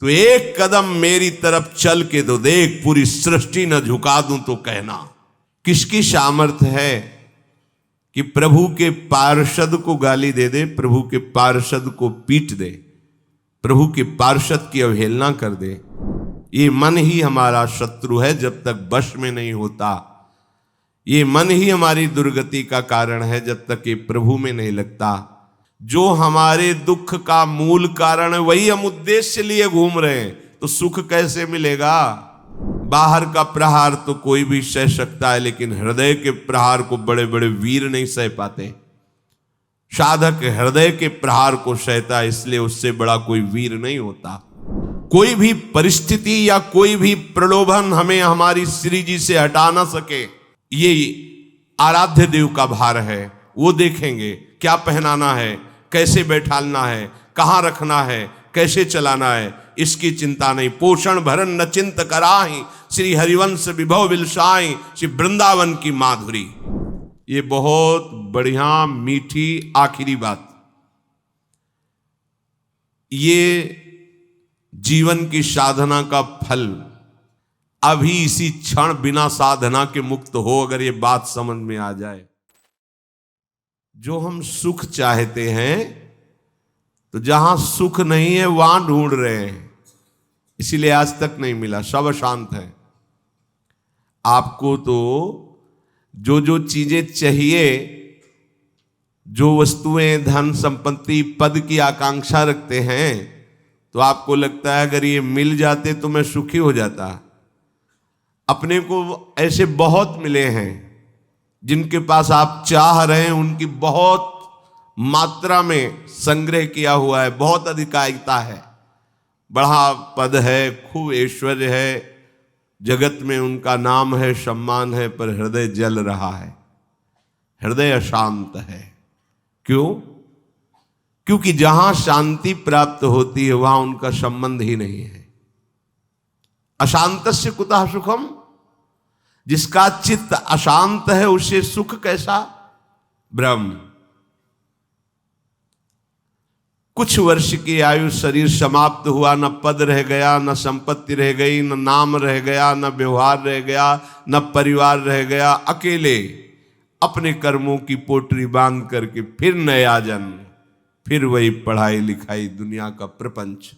तो एक कदम मेरी तरफ चल के तो देख, पूरी सृष्टि न झुका दूं तो कहना। किसकी सामर्थ्य है कि प्रभु के पार्षद को गाली दे दे, प्रभु के पार्षद को पीट दे, प्रभु के पार्षद की अवहेलना कर दे। ये मन ही हमारा शत्रु है जब तक वश में नहीं होता। ये मन ही हमारी दुर्गति का कारण है जब तक ये प्रभु में नहीं लगता। जो हमारे दुख का मूल कारण है वही हम उद्देश्य लिए घूम रहे हैं, तो सुख कैसे मिलेगा? बाहर का प्रहार तो कोई भी सह सकता है, लेकिन हृदय के प्रहार को बड़े बड़े वीर नहीं सह पाते। साधक हृदय के प्रहार को सहता है, इसलिए उससे बड़ा कोई वीर नहीं होता। कोई भी परिस्थिति या कोई भी प्रलोभन हमें हमारी श्री जी से हटा ना सके। ये आराध्य देव का भार है, वो देखेंगे क्या पहनाना है, कैसे बैठालना है, कहाँ रखना है, कैसे चलाना है, इसकी चिंता नहीं। पोषण भरण न चिंत कराही, श्री हरिवंश विभव विलसाई, श्री वृंदावन की माधुरी। ये बहुत बढ़िया मीठी आखिरी बात। ये जीवन की साधना का फल अभी इसी क्षण बिना साधना के मुक्त हो, अगर ये बात समझ में आ जाए। जो हम सुख चाहते हैं तो जहां सुख नहीं है वहां ढूंढ रहे हैं, इसीलिए आज तक नहीं मिला, सब अशांत है। आपको तो जो जो चीजें चाहिए, जो वस्तुएं, धन संपत्ति, पद की आकांक्षा रखते हैं, तो आपको लगता है अगर ये मिल जाते तो मैं सुखी हो जाता। अपने को ऐसे बहुत मिले हैं जिनके पास आप चाह रहे हैं, उनकी बहुत मात्रा में संग्रह किया हुआ है, बहुत अधिकारिता है, बड़ा पद है, खूब ऐश्वर्य है, जगत में उनका नाम है, सम्मान है, पर हृदय जल रहा है, हृदय अशांत है। क्यों? क्योंकि जहां शांति प्राप्त होती है वहां उनका संबंध ही नहीं है। अशांतस्य कुतः सुखम, जिसका चित्त अशांत है उसे सुख कैसा? ब्रह्म। कुछ वर्ष की आयु, शरीर समाप्त हुआ, न पद रह गया, न संपत्ति रह गई, न नाम रह गया, न व्यवहार रह गया, न परिवार रह गया, अकेले अपने कर्मों की पोटरी बांध करके फिर नया जन्म, फिर वही पढ़ाई लिखाई, दुनिया का प्रपंच।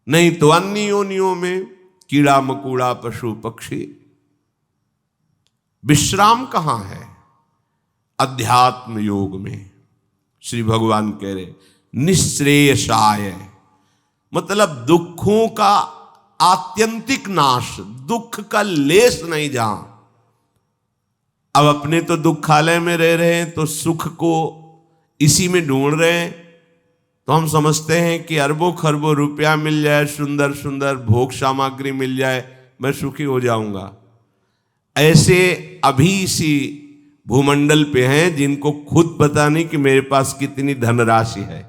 नहीं तो अन्य योनियों में कीड़ा मकोड़ा, पशु पक्षी। विश्राम कहां है? अध्यात्म योग में। श्री भगवान कह रहे निश्रेयसाय, मतलब दुखों का आत्यंतिक नाश, दुख का लेस नहीं जहां। अब अपने तो दुखालय में रह रहे हैं तो सुख को इसी में ढूंढ रहे हैं, तो हम समझते हैं कि अरबों खरबों रुपया मिल जाए, सुंदर सुंदर भोग सामग्री मिल जाए, मैं सुखी हो जाऊंगा। ऐसे अभी इसी भूमंडल पे हैं जिनको खुद पता नहीं कि मेरे पास कितनी धनराशि है।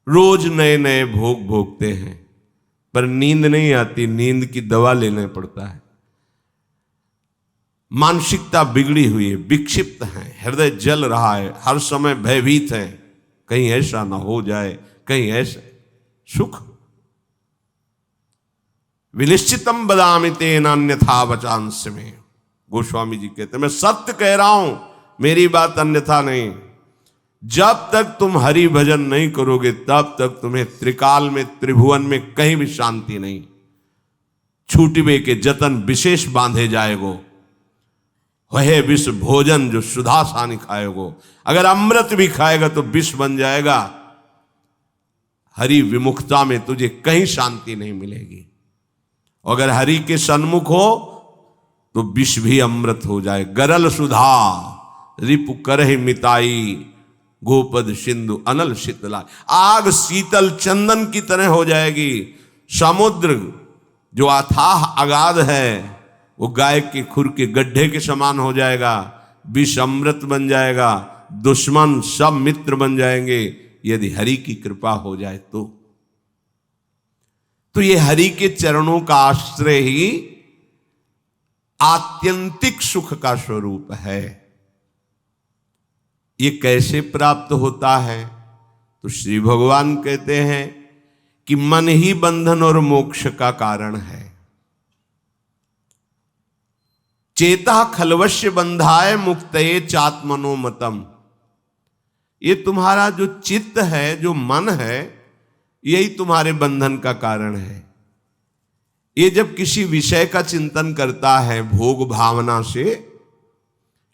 रोज नए नए भोग भोगते हैं, पर नींद नहीं आती, नींद की दवा लेना पड़ता है। मानसिकता बिगड़ी हुई है, विक्षिप्त है, हृदय जल रहा है, हर समय भयभीत है, कहीं ऐसा ना हो जाए, कहीं ऐसा। सुख विनिश्चितम बदामि तेन अन्यथा वचांस में, गोस्वामी जी कहते हैं मैं सत्य कह रहा हूं, मेरी बात अन्यथा नहीं। जब तक तुम हरि भजन नहीं करोगे तब तक तुम्हें त्रिकाल में, त्रिभुवन में कहीं भी शांति नहीं। छूटवे के जतन विशेष बांधे जाएगो, वह विष भोजन जो सुधा सानी खाएगो। अगर अमृत भी खाएगा तो विष बन जाएगा। हरि विमुखता में तुझे कहीं शांति नहीं मिलेगी। अगर हरि के सन्मुख हो तो विष भी अमृत हो जाए। गरल सुधा रिपु करहि मिताई, गोपद सिंधु अनल शीतला। आग शीतल चंदन की तरह हो जाएगी। समुद्र जो अथाह अगाध है वो गाय के खुर के गड्ढे के समान हो जाएगा। विष अमृत बन जाएगा। दुश्मन सब मित्र बन जाएंगे यदि हरि की कृपा हो जाए तो ये हरि के चरणों का आश्रय ही आत्यंतिक सुख का स्वरूप है। ये कैसे प्राप्त होता है? तो श्री भगवान कहते हैं कि मन ही बंधन और मोक्ष का कारण है। चेता खलवश्य बंधाय मुक्तये चात्मनोमतम। ये तुम्हारा जो चित्त है, जो मन है, यही तुम्हारे बंधन का कारण है। ये जब किसी विषय का चिंतन करता है भोग भावना से,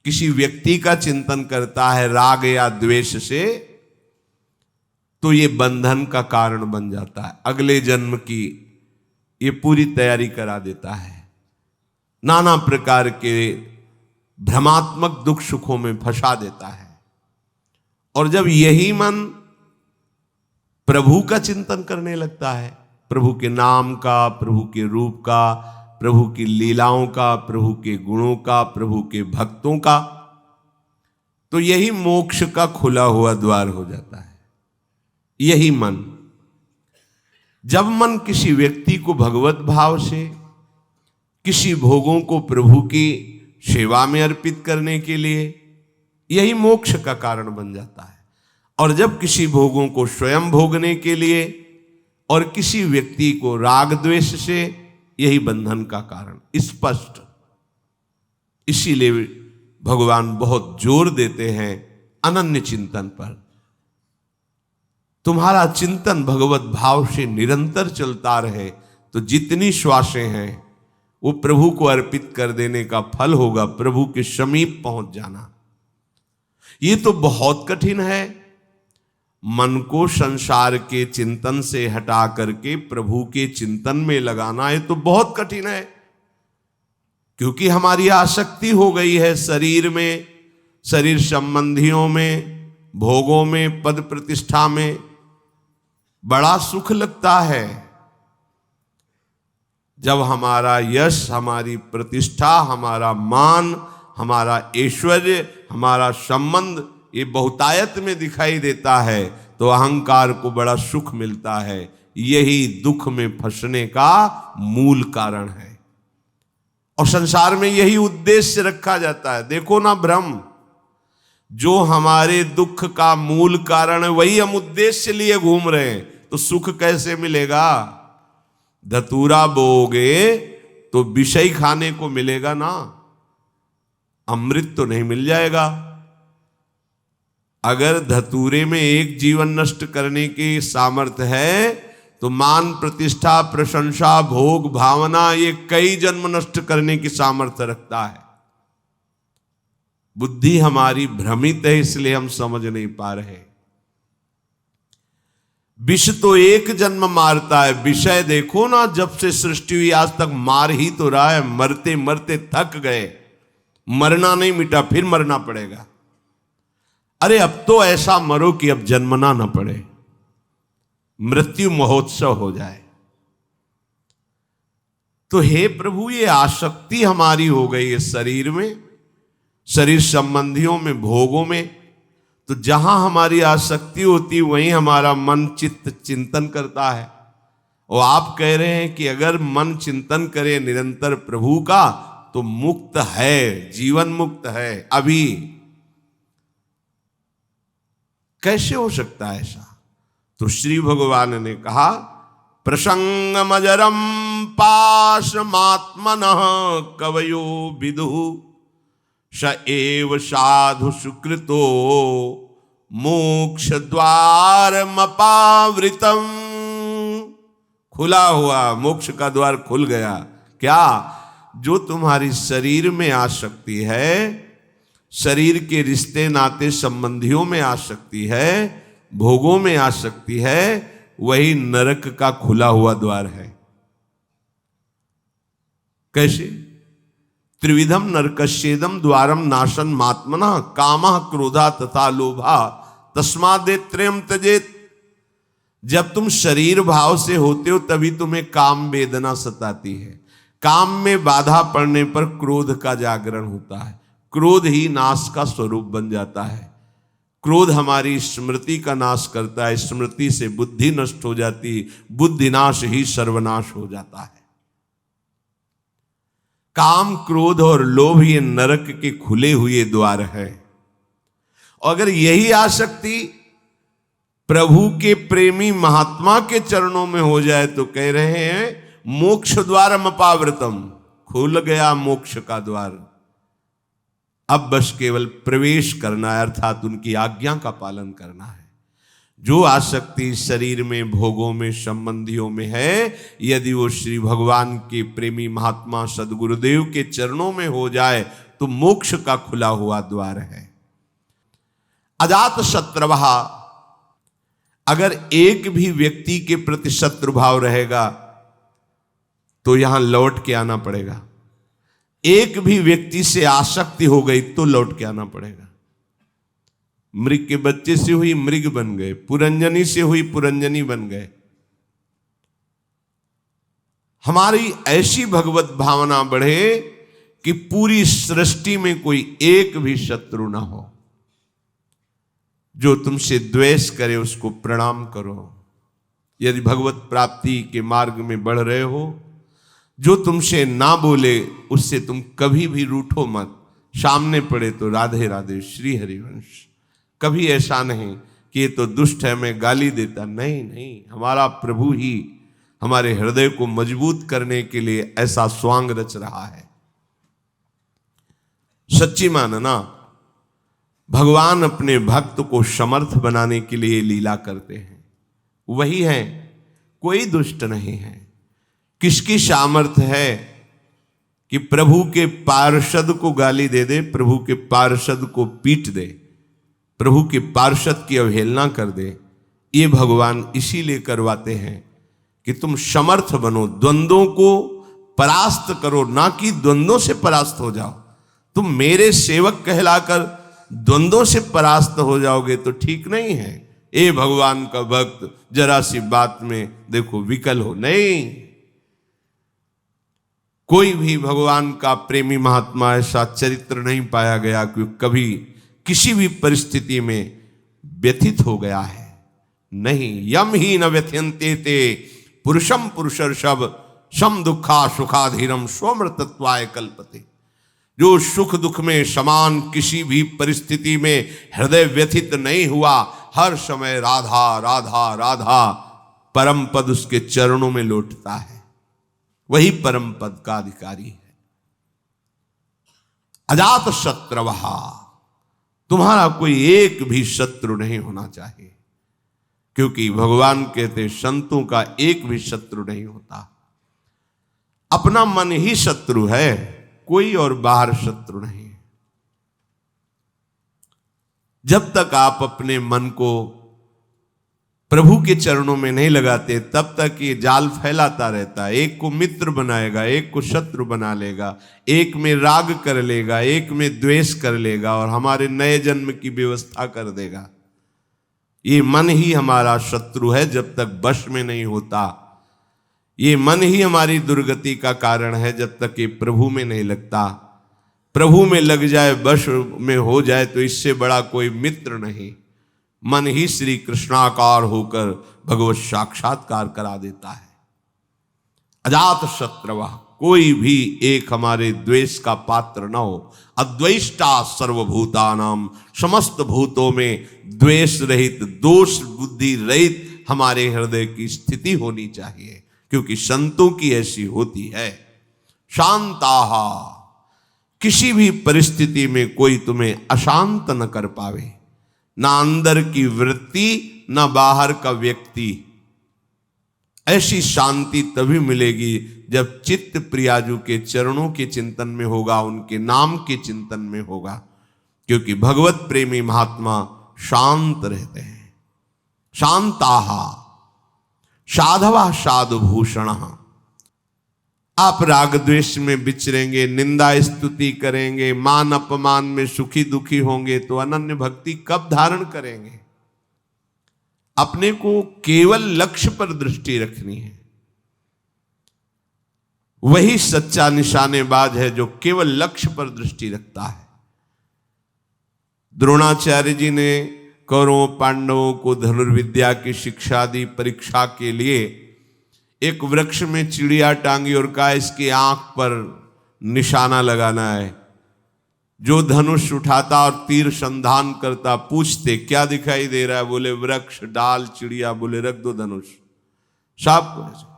किसी व्यक्ति का चिंतन करता है राग या द्वेष से, तो ये बंधन का कारण बन जाता है। अगले जन्म की ये पूरी तैयारी करा देता है। नाना प्रकार के भ्रमात्मक दुख सुखों में फंसा देता है। और जब यही मन प्रभु का चिंतन करने लगता है, प्रभु के नाम का, प्रभु के रूप का, प्रभु की लीलाओं का, प्रभु के गुणों का, प्रभु के भक्तों का, तो यही मोक्ष का खुला हुआ द्वार हो जाता है। यही मन, जब मन किसी व्यक्ति को भगवत भाव से, किसी भोगों को प्रभु की सेवा में अर्पित करने के लिए, यही मोक्ष का कारण बन जाता है। और जब किसी भोगों को स्वयं भोगने के लिए और किसी व्यक्ति को राग द्वेष से, यही बंधन का कारण स्पष्ट। इसीलिए भगवान बहुत जोर देते हैं अनन्य चिंतन पर। तुम्हारा चिंतन भगवत भाव से निरंतर चलता रहे तो जितनी श्वासें हैं वो प्रभु को अर्पित कर देने का फल होगा, प्रभु के समीप पहुंच जाना। ये तो बहुत कठिन है। मन को संसार के चिंतन से हटा करके प्रभु के चिंतन में लगाना, ये तो बहुत कठिन है। क्योंकि हमारी आसक्ति हो गई है शरीर में, शरीर संबंधियों में, भोगों में, पद प्रतिष्ठा में। बड़ा सुख लगता है जब हमारा यश, हमारी प्रतिष्ठा, हमारा मान, हमारा ऐश्वर्य, हमारा संबंध ये बहुतायत में दिखाई देता है, तो अहंकार को बड़ा सुख मिलता है। यही दुख में फंसने का मूल कारण है। और संसार में यही उद्देश्य रखा जाता है। देखो ना भ्रम, जो हमारे दुख का मूल कारण है वही हम उद्देश्य लिए घूम रहे हैं, तो सुख कैसे मिलेगा? धतूरा बोओगे तो विषय खाने को मिलेगा ना, अमृत तो नहीं मिल जाएगा। अगर धतूरे में एक जीवन नष्ट करने की सामर्थ्य है, तो मान प्रतिष्ठा, प्रशंसा, भोग, भावना ये कई जन्म नष्ट करने की सामर्थ्य रखता है। बुद्धि हमारी भ्रमित है, इसलिए हम समझ नहीं पा रहे। विष तो एक जन्म मारता है, विषय देखो ना, जब से सृष्टि हुई आज तक मार ही तो रहा है। मरते मरते थक गए, मरना नहीं मिटा, फिर मरना पड़ेगा। अरे अब तो ऐसा मरो कि अब जन्मना न पड़े, मृत्यु महोत्सव हो जाए। तो हे प्रभु, ये आसक्ति हमारी हो गई है शरीर में, शरीर संबंधियों में, भोगों में। तो जहां हमारी आसक्ति होती वहीं हमारा मन चित्त चिंतन करता है। और आप कह रहे हैं कि अगर मन चिंतन करे निरंतर प्रभु का तो मुक्त है, जीवन मुक्त है। अभी कैसे हो सकता है ऐसा? तो श्री भगवान ने कहा, प्रसंगमजरम पाशमात्मनः कवयो विदुः स एव साधु सुकृतो मोक्ष द्वारमपावृतम्। खुला हुआ मोक्ष का द्वार खुल गया। क्या? जो तुम्हारी शरीर में आसक्ति है, शरीर के रिश्ते नाते संबंधियों में आसक्ति है, भोगों में आसक्ति है, वही नरक का खुला हुआ द्वार है। कैसे? त्रिविधम नरकस्येदम द्वारम नाशन मात्मनः कामः क्रोधा तथा लोभा तस्मादेत्रयम् त्यजेत। जब तुम शरीर भाव से होते हो तभी तुम्हें काम वेदना सताती है। काम में बाधा पड़ने पर क्रोध का जागरण होता है। क्रोध ही नाश का स्वरूप बन जाता है। क्रोध हमारी स्मृति का नाश करता है, स्मृति से बुद्धि नष्ट हो जाती, बुद्धि नाश ही सर्वनाश हो जाता है। काम, क्रोध और लोभ ये नरक के खुले हुए द्वार है। और अगर यही आसक्ति प्रभु के प्रेमी महात्मा के चरणों में हो जाए तो कह रहे हैं मोक्ष द्वारम अपावृतम, खुल गया मोक्ष का द्वार। अब बस केवल प्रवेश करना है, अर्थात उनकी आज्ञा का पालन करना है। जो आसक्ति शरीर में, भोगों में, संबंधियों में है, यदि वो श्री भगवान के प्रेमी महात्मा सदगुरुदेव के चरणों में हो जाए तो मोक्ष का खुला हुआ द्वार है। अजात शत्रवः, अगर एक भी व्यक्ति के प्रति शत्रु भाव रहेगा तो यहां लौट के आना पड़ेगा। एक भी व्यक्ति से आसक्ति हो गई तो लौट के आना पड़ेगा। मृग के बच्चे से हुई मृग बन गए, पुरंजनी से हुई पुरंजनी बन गए। हमारी ऐसी भगवत भावना बढ़े कि पूरी सृष्टि में कोई एक भी शत्रु ना हो। जो तुमसे द्वेष करे उसको प्रणाम करो। यदि भगवत प्राप्ति के मार्ग में बढ़ रहे हो, जो तुमसे ना बोले उससे तुम कभी भी रूठो मत। सामने पड़े तो राधे राधे श्री हरिवंश। कभी ऐसा नहीं कि ये तो दुष्ट है मैं गाली देता, नहीं नहीं, हमारा प्रभु ही हमारे हृदय को मजबूत करने के लिए ऐसा स्वांग रच रहा है। सच्ची मानना, भगवान अपने भक्त को समर्थ बनाने के लिए लीला करते हैं। वही है, कोई दुष्ट नहीं है। किसकी सामर्थ्य है कि प्रभु के पार्षद को गाली दे दे, प्रभु के पार्षद को पीट दे, प्रभु के पार्षद की अवहेलना कर दे। ये भगवान इसीलिए करवाते हैं कि तुम समर्थ बनो, द्वंद्वों को परास्त करो, ना कि द्वंद्वों से परास्त हो जाओ। तुम मेरे सेवक कहलाकर द्वंद्वों से परास्त हो जाओगे तो ठीक नहीं है। ए भगवान का भक्त, जरा सी बात में देखो विकल हो, नहीं। कोई भी भगवान का प्रेमी महात्मा ऐसा चरित्र नहीं पाया गया कि कभी किसी भी परिस्थिति में व्यथित हो गया है। नहीं, यम ही न व्यथ्यन्ते ते पुरुषम पुरुषर्षभ सम दुखा सुखाधीरम स्वमृतत्वाय कल्पते। जो सुख दुख में समान किसी भी परिस्थिति में हृदय व्यथित नहीं हुआ, हर समय राधा राधा राधा परम पद उसके चरणों में लौटता है, वही परम पद का अधिकारी है। अजात शत्रवः, तुम्हारा कोई एक भी शत्रु नहीं होना चाहिए, क्योंकि भगवान कहते संतों का एक भी शत्रु नहीं होता। अपना मन ही शत्रु है, कोई और बाहर शत्रु नहीं। जब तक आप अपने मन को प्रभु के चरणों में नहीं लगाते तब तक ये जाल फैलाता रहता है। एक को मित्र बनाएगा, एक को शत्रु बना लेगा, एक में राग कर लेगा, एक में द्वेष कर लेगा और हमारे नए जन्म की व्यवस्था कर देगा। ये मन ही हमारा शत्रु है जब तक वश में नहीं होता। ये मन ही हमारी दुर्गति का कारण है जब तक ये प्रभु में नहीं लगता। प्रभु में लग जाए, वश में हो जाए तो इससे बड़ा कोई मित्र नहीं। मन ही श्री कृष्णाकार होकर भगवत साक्षात्कार करा देता है। अजात शत्रवः, कोई भी एक हमारे द्वेष का पात्र न हो। अद्वेष्टा सर्वभूतानाम, समस्त भूतों में द्वेष रहित, दोष बुद्धि रहित हमारे हृदय की स्थिति होनी चाहिए, क्योंकि संतों की ऐसी होती है। शांताः, किसी भी परिस्थिति में कोई तुम्हें अशांत न कर पावे, ना अंदर की वृत्ति ना बाहर का व्यक्ति। ऐसी शांति तभी मिलेगी जब चित्त प्रियाजू के चरणों के चिंतन में होगा, उनके नाम के चिंतन में होगा, क्योंकि भगवत प्रेमी महात्मा शांत रहते हैं। शांताः साधवा साधुभूषणः, आप राग द्वेष में विचरेंगे, निंदा स्तुति करेंगे, मान अपमान में सुखी दुखी होंगे तो अनन्य भक्ति कब धारण करेंगे? अपने को केवल लक्ष्य पर दृष्टि रखनी है। वही सच्चा निशानेबाज है जो केवल लक्ष्य पर दृष्टि रखता है। द्रोणाचार्य जी ने कौरवों पांडवों को धनुर्विद्या की शिक्षा दी। परीक्षा के लिए एक वृक्ष में चिड़िया टांगी और कहा इसकी आंख पर निशाना लगाना है। जो धनुष उठाता और तीर संधान करता, पूछते क्या दिखाई दे रहा है, बोले वृक्ष, डाल, चिड़िया, बोले रख दो धनुष। सब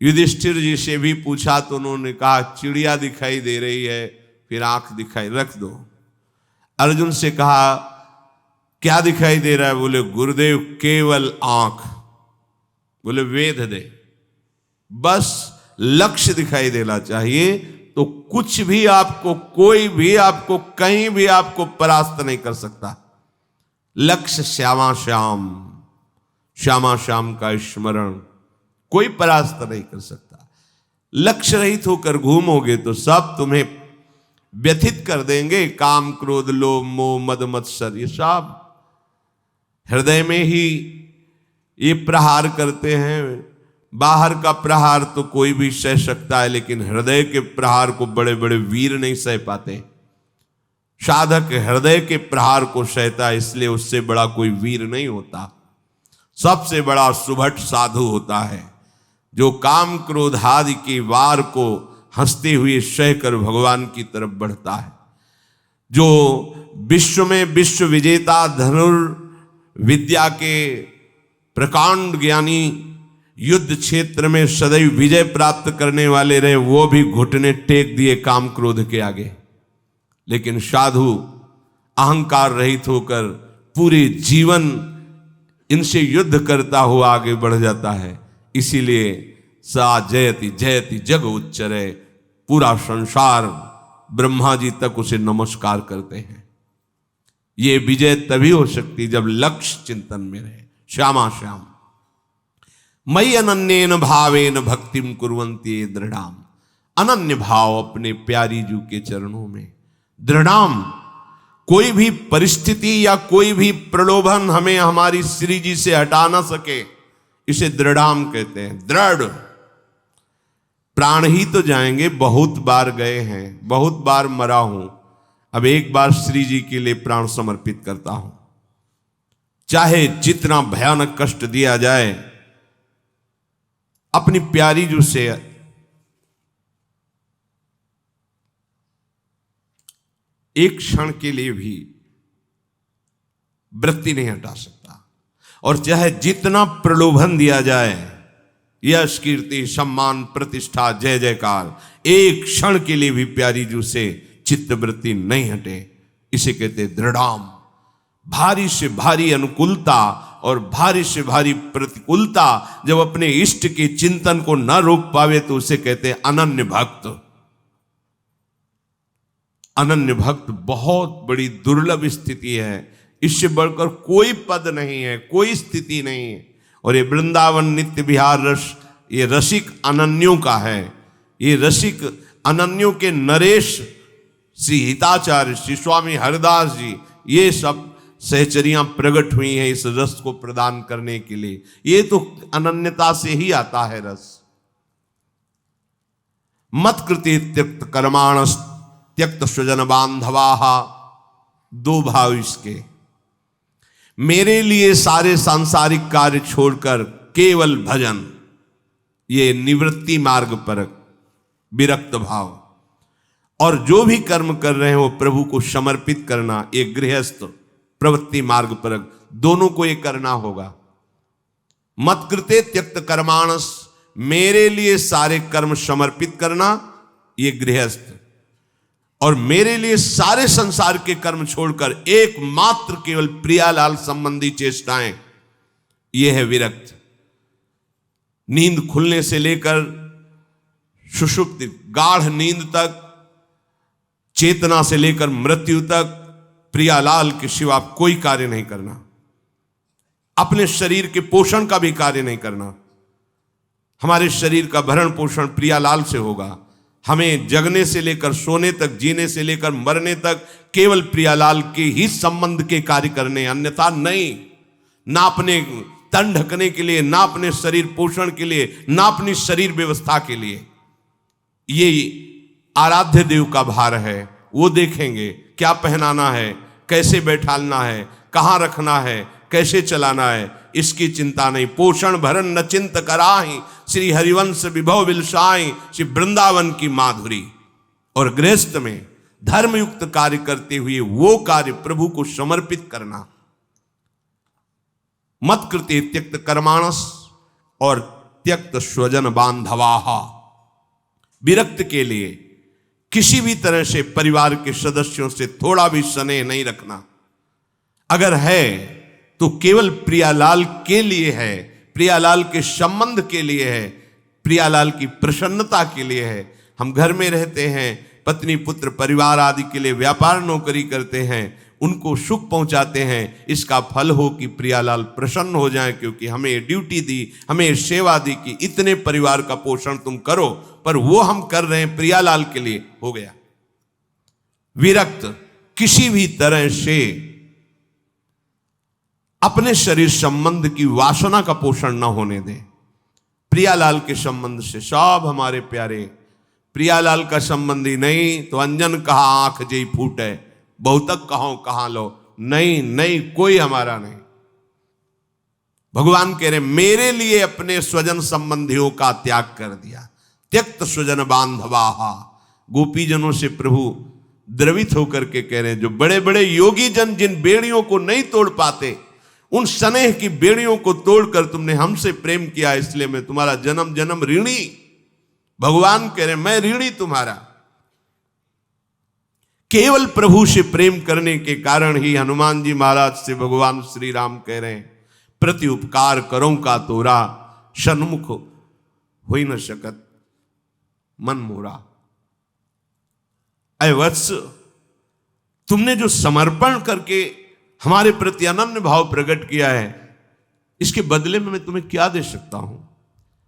युधिष्ठिर जी से भी पूछा तो उन्होंने कहा चिड़िया दिखाई दे रही है, फिर आंख दिखाई, रख दो। अर्जुन से कहा क्या दिखाई दे रहा है, बोले गुरुदेव केवल आंख, बोले वेद दे, बस लक्ष्य दिखाई देना चाहिए, तो कुछ भी आपको, कोई भी आपको, कहीं भी आपको परास्त नहीं कर सकता। लक्ष्य श्यामा श्याम, श्यामा श्याम का स्मरण, कोई परास्त नहीं कर सकता। लक्ष्य रहित होकर घूमोगे तो सब तुम्हें व्यथित कर देंगे। काम, क्रोध, लोभ, मोह, मद, मत्सर, ये सब हृदय में ही ये प्रहार करते हैं। बाहर का प्रहार तो कोई भी सह सकता है, लेकिन हृदय के प्रहार को बड़े बड़े वीर नहीं सह पाते। साधक हृदय के प्रहार को सहता है, इसलिए उससे बड़ा कोई वीर नहीं होता। सबसे बड़ा सुभट साधु होता है जो काम, क्रोध आदि के वार को हंसते हुए सहकर भगवान की तरफ बढ़ता है। जो विश्व में विश्व विजेता, धनुर्विद्या के प्रकांड ज्ञानी, युद्ध क्षेत्र में सदैव विजय प्राप्त करने वाले रहे, वो भी घुटने टेक दिए काम क्रोध के आगे। लेकिन साधु अहंकार रहित होकर पूरे जीवन इनसे युद्ध करता हुआ आगे बढ़ जाता है। इसीलिए सा जयति जयति जग उच्चरे, पूरा संसार ब्रह्मा जी तक उसे नमस्कार करते हैं। ये विजय तभी हो सकती जब लक्ष्य चिंतन में रहे। श्यामा श्याम मयि अनन्येन भावेन भक्तिम कुर्वन्ति दृढ़ाम, अनन्य भाव अपने प्यारी जू के चरणों में। दृढ़ाम, कोई भी परिस्थिति या कोई भी प्रलोभन हमें हमारी श्री जी से हटा ना सके, इसे दृढ़ाम कहते हैं। दृढ़, प्राण ही तो जाएंगे, बहुत बार गए हैं, बहुत बार मरा हूं, अब एक बार श्री जी के लिए प्राण समर्पित करता हूं। चाहे जितना भयानक कष्ट दिया जाए, अपनी प्यारी जू से एक क्षण के लिए भी वृत्ति नहीं हटा सकता। और चाहे जितना प्रलोभन दिया जाए, यश, कीर्ति, सम्मान, प्रतिष्ठा, जय जयकार, एक क्षण के लिए भी प्यारी जू से चित्तवृत्ति नहीं हटे, इसे कहते दृढ़ाम। भारी से भारी अनुकूलता और भारी से भारी प्रतिकूलता जब अपने इष्ट के चिंतन को न रोक पावे तो उसे कहते अनन्य भक्त। अनन्य भक्त बहुत बड़ी दुर्लभ स्थिति है, इससे बढ़कर कोई पद नहीं है, कोई स्थिति नहीं है। और ये वृंदावन नित्य विहार रस, ये रसिक अनन्यों का है। ये रसिक अनन्यों के नरेश श्री हिताचार्य, श्री स्वामी हरिदास जी, ये सब सहचरियां प्रकट हुई हैं इस रस को प्रदान करने के लिए। ये तो अनन्यता से ही आता है रस। मत कृति त्यक्त कर्माण त्यक्त स्वजन बांधवाः, दो भाव इसके। मेरे लिए सारे सांसारिक कार्य छोड़कर केवल भजन, ये निवृत्ति मार्ग पर विरक्त भाव। और जो भी कर्म कर रहे हैं वो प्रभु को समर्पित करना, ये गृहस्थ प्रवृत्ति मार्ग पर, दोनों को ये करना होगा। मत कृते त्यक्त कर्माणस, मेरे लिए सारे कर्म समर्पित करना, ये गृहस्थ। और मेरे लिए सारे संसार के कर्म छोड़कर एकमात्र केवल प्रियालाल संबंधी चेष्टाएं, ये है विरक्त। नींद खुलने से लेकर सुषुप्ति, गाढ़ नींद तक, चेतना से लेकर मृत्यु तक प्रियालाल के सिवा कोई कार्य नहीं करना। अपने शरीर के पोषण का भी कार्य नहीं करना। हमारे शरीर का भरण पोषण प्रियालाल से होगा। हमें जगने से लेकर सोने तक, जीने से लेकर मरने तक केवल प्रियालाल के ही संबंध के कार्य करने, अन्यथा नहीं। ना अपने तन ढकने के लिए, ना अपने शरीर पोषण के लिए, ना अपनी शरीर व्यवस्था के लिए। ये आराध्य देव का भार है, वो देखेंगे क्या पहनाना है, कैसे बैठालना है, कहाँ रखना है, कैसे चलाना है, इसकी चिंता नहीं। पोषण भरण न चिंत कराही, श्री हरिवंश विभव विलसाई, श्री वृंदावन की माधुरी। और गृहस्थ में धर्मयुक्त कार्य करते हुए वो कार्य प्रभु को समर्पित करना। मत कृते त्यक्त कर्माणस और त्यक्त स्वजन बांधवाहा, विरक्त के लिए किसी भी तरह से परिवार के सदस्यों से थोड़ा भी स्नेह नहीं रखना। अगर है तो केवल प्रियालाल के लिए है, प्रियालाल के संबंध के लिए है, प्रियालाल की प्रसन्नता के लिए है। हम घर में रहते हैं, पत्नी पुत्र परिवार आदि के लिए व्यापार नौकरी करते हैं, उनको सुख पहुंचाते हैं, इसका फल हो कि प्रियालाल प्रसन्न हो जाएं, क्योंकि हमें ड्यूटी दी, हमें सेवा दी कि इतने परिवार का पोषण तुम करो, पर वो हम कर रहे हैं प्रियालाल के लिए, हो गया। विरक्त, किसी भी तरह से अपने शरीर संबंध की वासना का पोषण न होने दें। प्रियालाल के संबंध से सब हमारे प्यारे, प्रियालाल का संबंधी नहीं तो अंजन कहा आंख जई फूटे, बहुतक कहो कहां लो, नहीं नहीं कोई हमारा नहीं। भगवान कह रहे मेरे लिए अपने स्वजन संबंधियों का त्याग कर दिया। त्यक्त स्वजन बांधवाहा, गोपीजनों से प्रभु द्रवित होकर के कह रहे हैं, जो बड़े बड़े योगी जन जिन बेड़ियों को नहीं तोड़ पाते, उन स्नेह की बेड़ियों को तोड़कर तुमने हमसे प्रेम किया, इसलिए मैं तुम्हारा जन्म जन्म ऋणी। भगवान कह रहे मैं ऋणी तुम्हारा। केवल प्रभु से प्रेम करने के कारण ही हनुमान जी महाराज से भगवान श्री राम कह रहे हैं, प्रति उपकार करो का तोरा, सन्मुख हो न सकत मन मोरा। अय वत्स, तुमने जो समर्पण करके हमारे प्रति अनन्य भाव प्रकट किया है, इसके बदले में मैं तुम्हें क्या दे सकता हूं?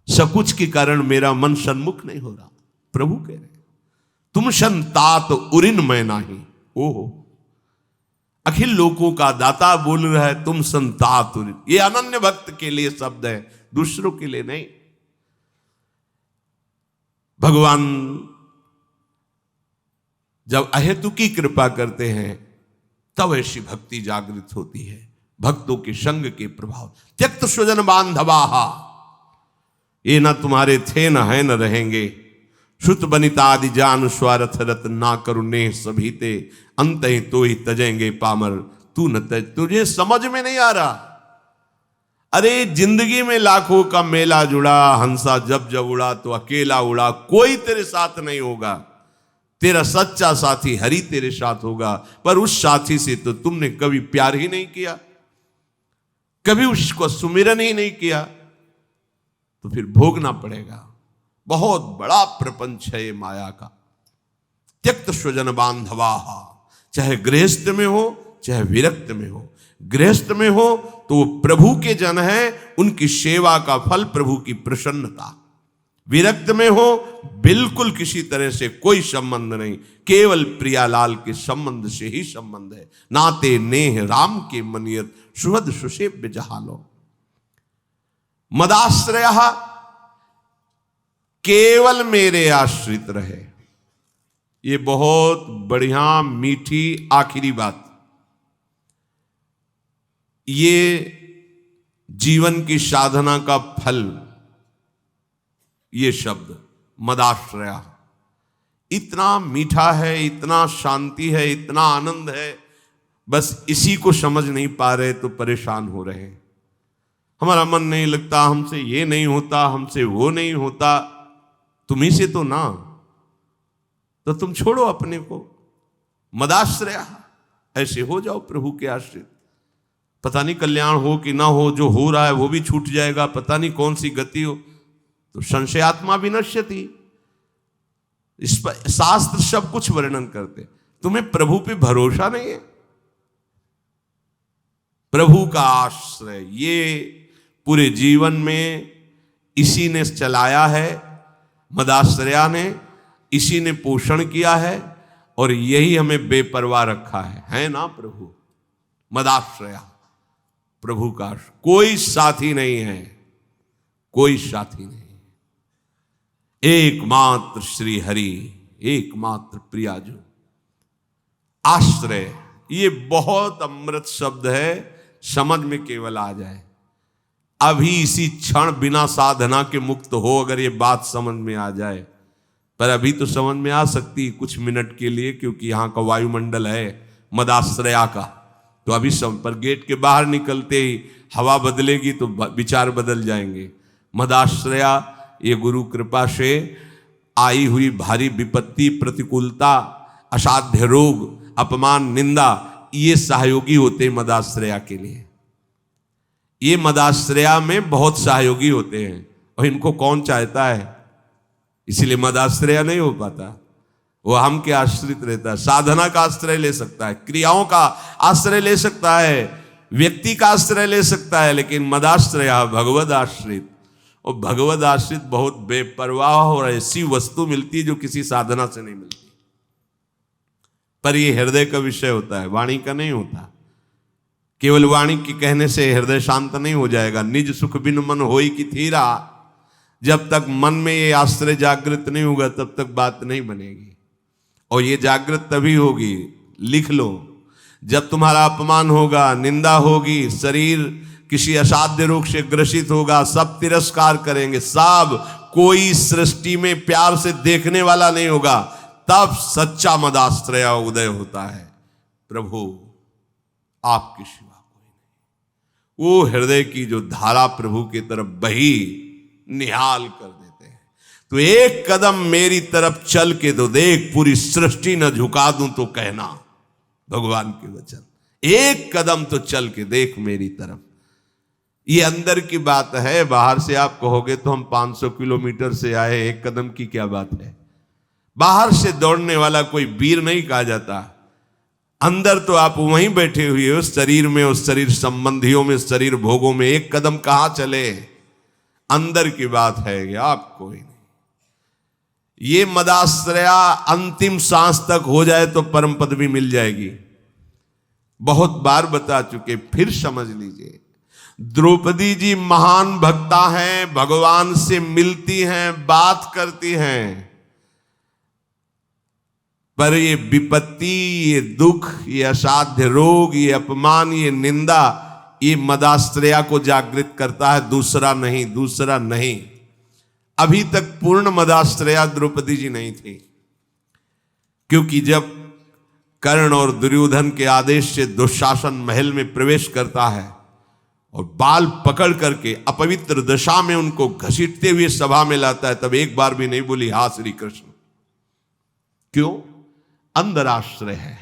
सकुच के कारण मेरा मन सन्मुख नहीं हो रहा। प्रभु कह रहे तुम संतात उरिन मैं नाही। ओहो, अखिल लोकों का दाता बोल रहा है तुम संतात उरिन। ये अनन्य भक्त के लिए शब्द है, दूसरों के लिए नहीं। भगवान जब अहेतुकी कृपा करते हैं तब ऐसी भक्ति जागृत होती है, भक्तों के संग के प्रभाव। त्यक्त स्वजन बांधवाहा, ये ना तुम्हारे थे न है न रहेंगे। श्रुत बनिता आदि जान स्वार्थ रत ना करुणे सभी ते, अंत ही तो ही तजेंगे पामर तू न तज। तुझे समझ में नहीं आ रहा। अरे जिंदगी में लाखों का मेला जुड़ा, हंसा जब जब उड़ा तो अकेला उड़ा, कोई तेरे साथ नहीं होगा। तेरा सच्चा साथी हरि तेरे साथ होगा, पर उस साथी से तो तुमने कभी प्यार ही नहीं किया, कभी उसको सुमिरन ही नहीं किया, तो फिर भोगना पड़ेगा। बहुत बड़ा प्रपंच है ये माया का। त्यक्त स्वजन बांधवाहा, चाहे गृहस्थ में हो चाहे विरक्त में हो। गृहस्थ में हो तो वो प्रभु के जन है, उनकी सेवा का फल प्रभु की प्रसन्नता। विरक्त में हो बिल्कुल किसी तरह से कोई संबंध नहीं, केवल प्रियालाल के संबंध से ही संबंध है। नाते नेह राम के मनियत, सुहद सुसेव्य जहालो। मदाश्रय, केवल मेरे आश्रित रहे। ये बहुत बढ़िया मीठी आखिरी बात। ये जीवन की साधना का फल, ये शब्द मदाश्रया इतना मीठा है, इतना शांति है, इतना आनंद है। बस इसी को समझ नहीं पा रहे तो परेशान हो रहे हैं। हमारा मन नहीं लगता, हमसे ये नहीं होता, हमसे वो नहीं होता। तुम्ही से तो ना, तो तुम छोड़ो अपने को, मदाश्रया, ऐसे हो जाओ प्रभु के आश्रित। पता नहीं कल्याण हो कि ना हो, जो हो रहा है वो भी छूट जाएगा, पता नहीं कौन सी गति हो। तो संशयात्मा विनश्यति, इस पर शास्त्र सब कुछ वर्णन करते। तुम्हें प्रभु पे भरोसा नहीं है, प्रभु का आश्रय ये पूरे जीवन में इसी ने चलाया है, मदाश्रया ने, इसी ने पोषण किया है, और यही हमें बेपरवाह रखा है ना प्रभु। मदाश्रया, प्रभु का कोई साथी नहीं है, कोई साथी नहीं। एकमात्र श्री हरि, एकमात्र प्रियाजू। आश्रय, ये बहुत अमृत शब्द है, समझ में केवल आ जाए। अभी इसी क्षण बिना साधना के मुक्त हो, अगर ये बात समझ में आ जाए, पर अभी तो समझ में आ सकती कुछ मिनट के लिए, क्योंकि यहाँ का वायुमंडल है मदाश्रया का। तो अभी सब पर गेट के बाहर निकलते ही हवा बदलेगी तो विचार बदल जाएंगे। मदाश्रया ये गुरु कृपा से आई हुई भारी विपत्ति, प्रतिकूलता, असाध्य रोग, अपमान, निंदा, ये सहयोगी होते हैं मदाश्रया के लिए। ये मदाश्रया में बहुत सहयोगी होते हैं और इनको कौन चाहता है, इसलिए मदाश्रया नहीं हो पाता। वो हम के आश्रित रहता है, साधना का आश्रय ले सकता है, क्रियाओं का आश्रय ले सकता है, व्यक्ति का आश्रय ले सकता है, लेकिन मदाश्रया भगवद आश्रित। और भगवद आश्रित बहुत बेपरवाह और ऐसी वस्तु मिलती है जो किसी साधना से नहीं मिलती। पर ये हृदय का विषय होता है, वाणी का नहीं होता। केवल वाणी के कहने से हृदय शांत नहीं हो जाएगा। निज सुख बिन मन होई की थीरा, जब तक मन में ये आश्रय जागृत नहीं होगा तब तक बात नहीं बनेगी। और ये जागृत तभी होगी, लिख लो, जब तुम्हारा अपमान होगा, निंदा होगी, शरीर किसी असाध्य रोग से ग्रसित होगा, सब तिरस्कार करेंगे, सब कोई सृष्टि में प्यार से देखने वाला नहीं होगा, तब सच्चा मदाश्रय उदय होता है। प्रभु आपके सिवा कोई नहीं। वो हृदय की जो धारा प्रभु की तरफ बही निहाल कर देते हैं। तो एक कदम मेरी तरफ चल के तो देख, पूरी सृष्टि न झुका दूं तो कहना, भगवान के वचन। एक कदम तो चल के देख मेरी तरफ। ये अंदर की बात है, बाहर से आप कहोगे तो हम 500 किलोमीटर से आए, एक कदम की क्या बात है। बाहर से दौड़ने वाला कोई वीर नहीं कहा जाता। अंदर तो आप वहीं बैठे हुए हो, शरीर में, उस शरीर संबंधियों में, शरीर भोगों में, एक कदम कहां चले। अंदर की बात है कि आप कोई नहीं। ये मदाश्रया अंतिम सांस तक हो जाए तो परम पद भी मिल जाएगी। बहुत बार बता चुके, फिर समझ लीजिए। द्रौपदी जी महान भक्ता हैं, भगवान से मिलती हैं, बात करती हैं, पर ये विपत्ति, ये दुख, ये असाध्य रोग, ये अपमान, ये निंदा, ये मदाश्रया को जागृत करता है, दूसरा नहीं, दूसरा नहीं। अभी तक पूर्ण मदाश्रया द्रौपदी जी नहीं थी, क्योंकि जब कर्ण और दुर्योधन के आदेश से दुशासन महल में प्रवेश करता है और बाल पकड़ करके अपवित्र दशा में उनको घसीटते हुए सभा में लाता है, तब एक बार भी नहीं बोली हा श्री कृष्ण। क्यों? अंदर आश्रय है।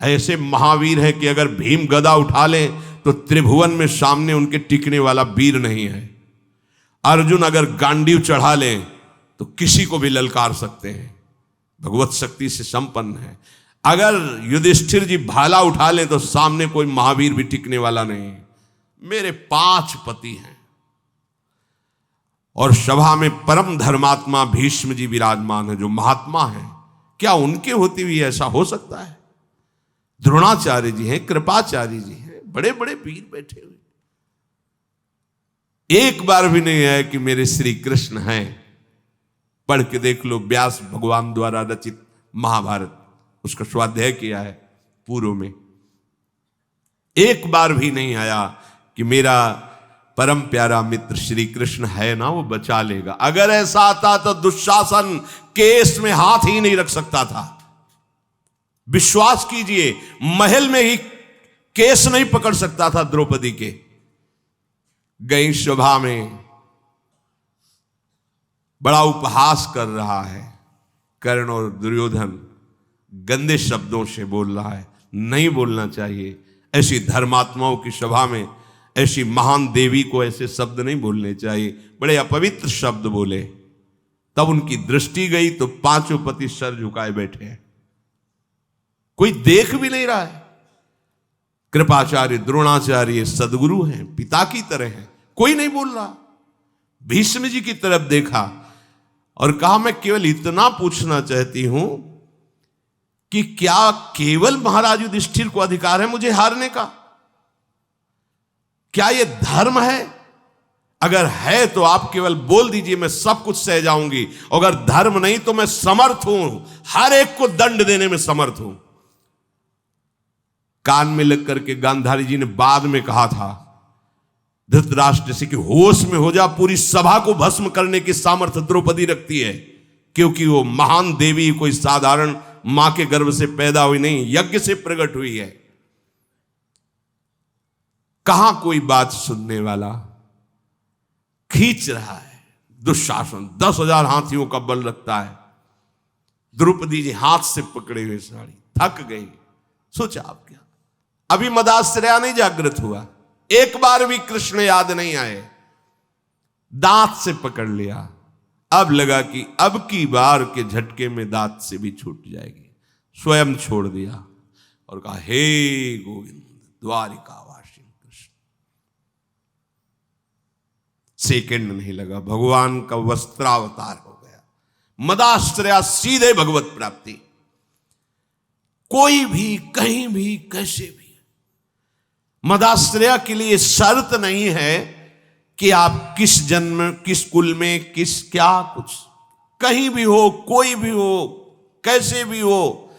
ऐसे महावीर है कि अगर भीम गदा उठा ले तो त्रिभुवन में सामने उनके टिकने वाला वीर नहीं है। अर्जुन अगर गांडीव चढ़ा ले तो किसी को भी ललकार सकते हैं, भगवत शक्ति से संपन्न है। अगर युधिष्ठिर जी भाला उठा ले तो सामने कोई महावीर भी टिकने वाला नहीं। मेरे 5 पति हैं और सभा में परम धर्मात्मा भीष्म जी विराजमान है, जो महात्मा हैं। क्या उनके होते हुए ऐसा हो सकता है? द्रोणाचार्य जी हैं, कृपाचार्य जी हैं, बड़े बड़े वीर बैठे हुए। एक बार भी नहीं है कि मेरे श्री कृष्ण हैं। पढ़ के देख लो, व्यास भगवान द्वारा रचित महाभारत, उसका स्वाध्याय किया है पूर्व में। एक बार भी नहीं आया कि मेरा परम प्यारा मित्र श्री कृष्ण है ना, वो बचा लेगा। अगर ऐसा आता तो दुशासन केस में हाथ ही नहीं रख सकता था। विश्वास कीजिए, महल में ही केस नहीं पकड़ सकता था द्रौपदी के। गई सभा में बड़ा उपहास कर रहा है कर्ण और दुर्योधन, गंदे शब्दों से बोल रहा है। नहीं बोलना चाहिए। ऐसी धर्मात्माओं की सभा में ऐसी महान देवी को ऐसे शब्द नहीं बोलने चाहिए। बड़े अपवित्र शब्द बोले। तब उनकी दृष्टि गई तो 5 पति सर झुकाए बैठे हैं, कोई देख भी नहीं रहा है। कृपाचार्य, द्रोणाचार्य सदगुरु हैं, पिता की तरह हैं, कोई नहीं बोल रहा। भीष्म जी की तरफ देखा और कहा, मैं केवल इतना पूछना चाहती हूं कि क्या केवल महाराज युधिष्ठिर को अधिकार है मुझे हारने का? क्या यह धर्म है? अगर है तो आप केवल बोल दीजिए, मैं सब कुछ सह जाऊंगी। अगर धर्म नहीं तो मैं समर्थ हूं, हर एक को दंड देने में समर्थ हूं। कान में लग करके गांधारी जी ने बाद में कहा था धृतराष्ट्र से कि होश में हो जा, पूरी सभा को भस्म करने की सामर्थ्य द्रौपदी रखती है। क्योंकि वो महान देवी कोई साधारण मां के गर्भ से पैदा हुई नहीं, यज्ञ से प्रकट हुई है। कहां कोई बात सुनने वाला, खींच रहा है दुशासन, 10,000 हाथियों का बल रखता है। द्रौपदी जी हाथ से पकड़े हुए साड़ी, थक गई। सोचा आप क्या, अभी मदाश्रया नहीं जागृत हुआ, एक बार भी कृष्ण याद नहीं आए, दांत से पकड़ लिया। अब लगा कि अब की बार के झटके में दांत से भी छूट जाएगी, स्वयं छोड़ दिया और कहा, हे गोविंद द्वारिकावासी कृष्ण। सेकंड नहीं लगा, भगवान का वस्त्रावतार हो गया। मदाश्रया सीधे भगवत प्राप्ति। कोई भी कहीं भी कैसे भी, मदाश्रया के लिए शर्त नहीं है कि आप किस जन्म, किस कुल में, किस क्या कुछ, कहीं भी हो, कोई भी हो, कैसे भी हो,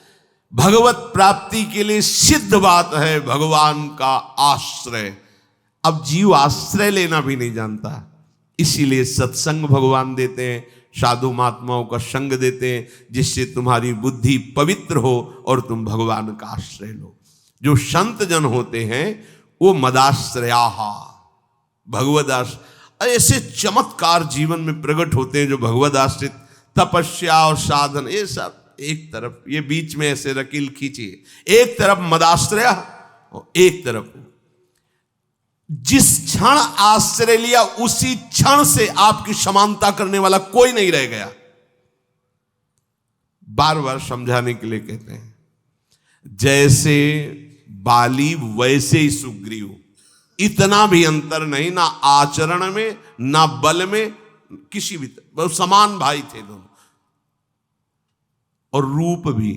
भगवत प्राप्ति के लिए सिद्ध बात है भगवान का आश्रय। अब जीव आश्रय लेना भी नहीं जानता, इसीलिए सत्संग भगवान देते हैं, साधु महात्माओं का संग देते हैं, जिससे तुम्हारी बुद्धि पवित्र हो और तुम भगवान का आश्रय लो। जो संत जन होते हैं वो मदाश्रयाहा, भगवदाश्रय, ऐसे चमत्कार जीवन में प्रकट होते हैं जो भगवदाश्रित, तपस्या और साधन, ये सब एक तरफ, ये बीच में ऐसे रकील खींचिए, एक तरफ मदाश्रया और एक तरफ जिस क्षण आश्रय लिया उसी क्षण से आपकी समानता करने वाला कोई नहीं रह गया। बार बार समझाने के लिए कहते हैं, जैसे बाली वैसे ही सुग्रीव, इतना भी अंतर नहीं, ना आचरण में ना बल में, किसी भी बहुत समान भाई थे दोनों। और रूप भी,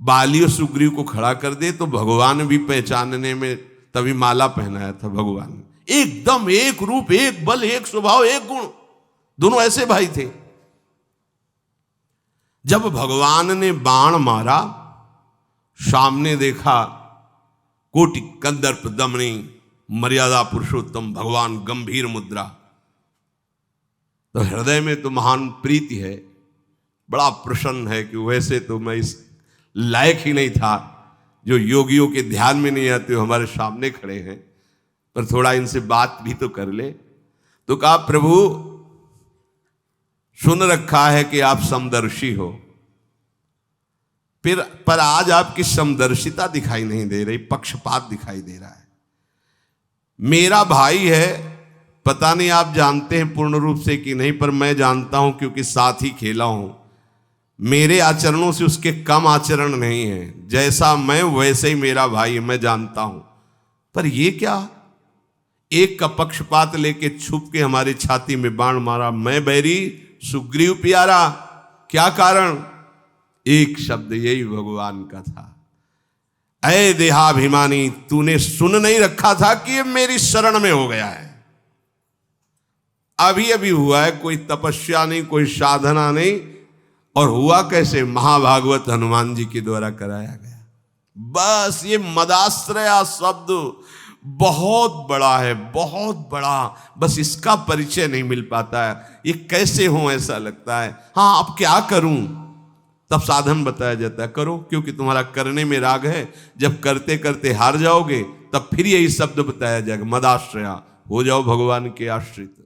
बाली और सुग्रीव को खड़ा कर दे तो भगवान भी पहचानने में, तभी माला पहनाया था भगवान ने, एकदम एक रूप, एक बल, एक स्वभाव, एक गुण, दोनों ऐसे भाई थे। जब भगवान ने बाण मारा, सामने देखा कोटि कंदर्प दमनी मर्यादा पुरुषोत्तम भगवान, गंभीर मुद्रा, तो हृदय में तो महान प्रीति है, बड़ा प्रसन्न है कि वैसे तो मैं इस लायक ही नहीं था, जो योगियों के ध्यान में नहीं आते, हमारे सामने खड़े हैं, पर थोड़ा इनसे बात भी तो कर ले। तो कहा, प्रभु सुन रखा है कि आप समदर्शी हो, फिर पर आज आपकी समदर्शिता दिखाई नहीं दे रही, पक्षपात दिखाई दे रहा है। मेरा भाई है, पता नहीं आप जानते हैं पूर्ण रूप से कि नहीं, पर मैं जानता हूं क्योंकि साथ ही खेला हूं। मेरे आचरणों से उसके कम आचरण नहीं है, जैसा मैं वैसे ही मेरा भाई, मैं जानता हूं। पर ये क्या, एक का पक्षपात लेके छुप के हमारी छाती में बाण मारा, मैं बैरी सुग्रीव प्यारा, क्या कारण? एक शब्द यही भगवान का था, ऐ देहाभिमानी, तूने सुन नहीं रखा था कि ये मेरी शरण में हो गया है। अभी अभी हुआ है, कोई तपस्या नहीं, कोई साधना नहीं, और हुआ कैसे? महाभागवत हनुमान जी के द्वारा कराया गया। बस ये मदाश्रया शब्द बहुत बड़ा है, बहुत बड़ा, बस इसका परिचय नहीं मिल पाता है। ये कैसे हो ऐसा लगता है। हाँ, अब क्या करूं, तब साधन बताया जाता है, करो, क्योंकि तुम्हारा करने में राग है। जब करते करते हार जाओगे तब फिर यही शब्द बताया जाएगा, मदाश्रया, हो जाओ भगवान के आश्रित।